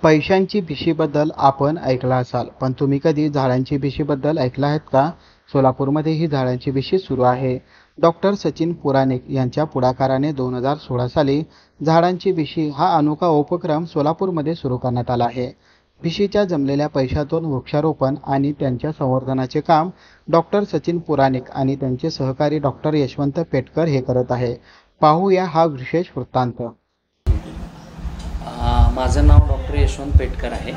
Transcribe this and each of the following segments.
पैशांची भिशीबद्दल आपण ऐकलं असाल, पण तुम्ही कधी झाडांची भिशीबद्दल ऐकलं आहेत का? सोलापूरमध्ये ही झाडांची भिशी सुरू आहे. डॉक्टर सचिन पुराणिक यांच्या पुढाकाराने 2016 साली झाडांची भिशी हा अनोखा उपक्रम सोलापूरमध्ये सुरू करण्यात आला आहे. भिशीच्या जमलेल्या पैशातून वृक्षारोपण आणि त्यांच्या संवर्धनाचे काम डॉक्टर सचिन पुराणिक आणि त्यांचे सहकारी डॉक्टर यशवंत पेटकर हे करत आहे. पाहूया हा विशेष वृत्तांत. माझं नाव डॉक्टर यशवंत पेटकर आहे.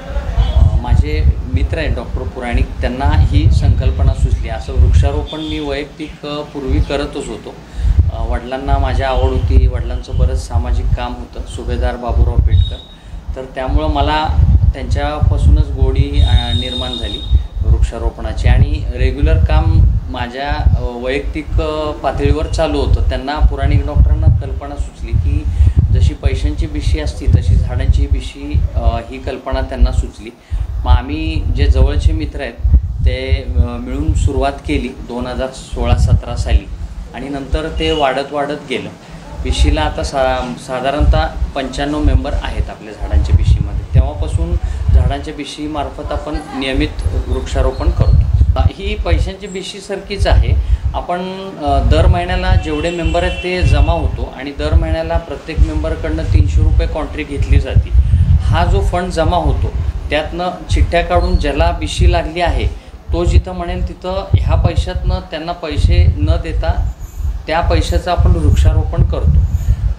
माझे मित्र आहेत डॉक्टर पुराणिक, त्यांना ही संकल्पना सुचली. असं वृक्षारोपण मी वैयक्तिक पूर्वी करतच होतो. वडिलांना माझ्या आवड होती, वडिलांचं बरंच सामाजिक काम होतं, सुभेदार बाबूराव पेटकर. तर त्यामुळं मला त्यांच्यापासूनच गोडी निर्माण झाली वृक्षारोपणाची आणि रेग्युलर काम माझ्या वैयक्तिक पातळीवर चालू होतं. त्यांना पुराणिक डॉक्टरांना कल्पना सुचली की जशी पैशांची भिशी असती तशी झाडांची भिशी ही कल्पना त्यांना सुचली. मग आम्ही जे जवळचे मित्र आहेत ते मिळून सुरुवात केली 2016-17 साली आणि नंतर ते वाढत गेलं. भिशीला आता साधारणतः 95 मेंबर आहेत आपल्या झाडांच्या भिशीमध्ये. तेव्हापासून झाडांच्या भिशीमार्फत आपण नियमित वृक्षारोपण करतो. ही पैशांची भिशीसारखीच आहे. आपण दर महिन्याला जेवढे मेंबर आहेत ते जमा होतो आणि दर महिन्याला प्रत्येक मेंबरकडनं 300 रुपये कॉन्ट्री घेतली जाते. हा जो फंड जमा होतो त्यातनं चिठ्ठ्या काढून ज्याला भिशी लागली आहे तो जिथं म्हणेल तिथं ह्या पैशातनं त्यांना पैसे न देता त्या पैशाचं आपण वृक्षारोपण करतो.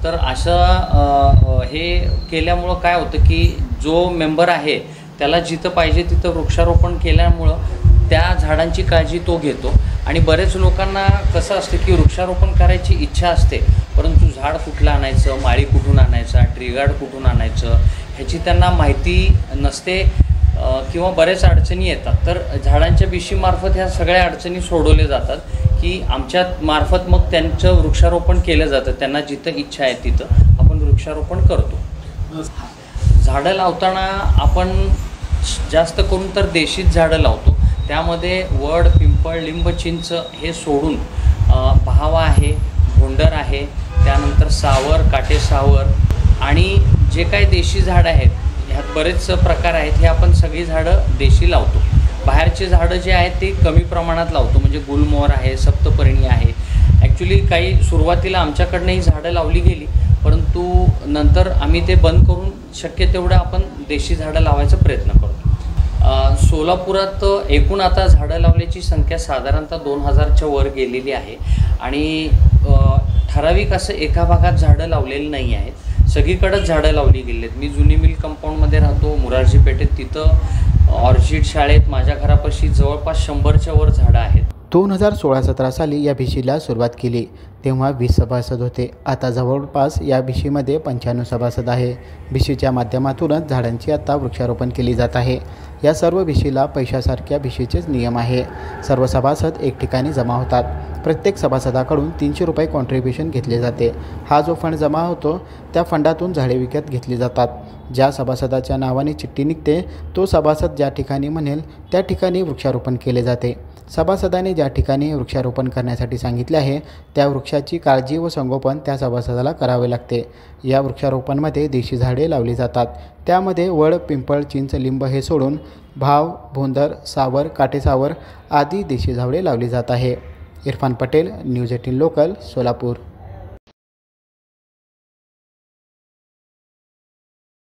तर असं हे केल्यामुळं काय होतं की जो मेंबर आहे त्याला जिथं पाहिजे तिथं वृक्षारोपण केल्यामुळं त्या झाडांची काळजी तो घेतो. आणि बरेच लोकांना कसं असतं की वृक्षारोपण करायची इच्छा असते, परंतु झाड कुठलं आणायचं, माळी कुठून आणायचा, ट्रीगार्ड कुठून आणायचं ह्याची त्यांना माहिती नसते किंवा बऱ्याच अडचणी येतात. तर झाडांच्या भिशीमार्फत ह्या सगळ्या अडचणी सोडवल्या जातात की आमच्या मार्फत मग त्यांचं वृक्षारोपण केलं जातं. त्यांना जिथं इच्छा आहे तिथं आपण वृक्षारोपण करतो. झाडं लावताना आपण जास्त करून तर देशीच झाडं लावतो. त्यामध्ये वड, पिंपळ, लिंब, चिंच हे सोडून पहावा आहे, भोंडर आहे, त्यानंतर सावर, काटेसावर आणि जे काही देशी झाडं आहेत ह्यात बरेच प्रकार आहेत. हे आपण सगळी झाडं देशी लावतो. बाहेरचे झाडं जे आहेत ते कमी प्रमाणात लावतो, म्हणजे गुलमोहर आहे, सप्तपर्णी आहे. ॲक्च्युली काही सुरुवातीला आमच्याकडनं ही झाडं लावली गेली, परंतु नंतर आम्ही ते बंद करून शक्य तेवढं आपण देशी झाडं लावायचा प्रयत्न करतो. सोलापुरात एकूण आता झाडं लावल्याची संख्या साधारणतः 2000च्या वर गेलेली आहे आणि ठराविक असं एका भागात झाडं लावलेली नाही आहेत. सगळीकडंच झाडं लावली गेली आहेत. मी जुनी मिल कंपाऊंडमध्ये राहतो मुरारजी पेठेत. तिथं ऑर्चिड शाळेत माझ्या घरापाशी जवळपास 100च्या वर झाडं आहेत. 2016-17 साली या भिशीला सुरुवात केली तेव्हा 20 सभासद होते. आता जवळपास या भिशीमध्ये 95 सभासद आहे. भिशीच्या माध्यमातूनच झाडांची आता वृक्षारोपण केली जात आहे. या सर्व भिशीला पैशासारख्या भिशीचेच नियम आहे. सर्व सभासद एक ठिकाणी जमा होतात. प्रत्येक सभासदाकडून 300 रुपये कॉन्ट्रिब्युशन घेतले जाते. हा जो फंड जमा होतो त्या फंडातून झाडे विकत घेतली जातात. ज्या सभासदाच्या नावाने चिठ्ठी निघते तो सभासद ज्या ठिकाणी म्हणेल त्या ठिकाणी वृक्षारोपण केले जाते. सभासदाने ज्या ठिकाणी वृक्षारोपण करण्यासाठी सांगितले आहे त्या वृक्षाची काळजी व संगोपन त्या सभासदाला करावे लागते. या वृक्षारोपणमध्ये देशी झाडे लावली जातात. त्यामध्ये वड, पिंपळ, चिंच, लिंब हे सोडून भाव, भोंदर, सावर, काटेसावर आदी देशी झाडे लावली जात आहे. Irfan Patel, news 18 local, Solapur.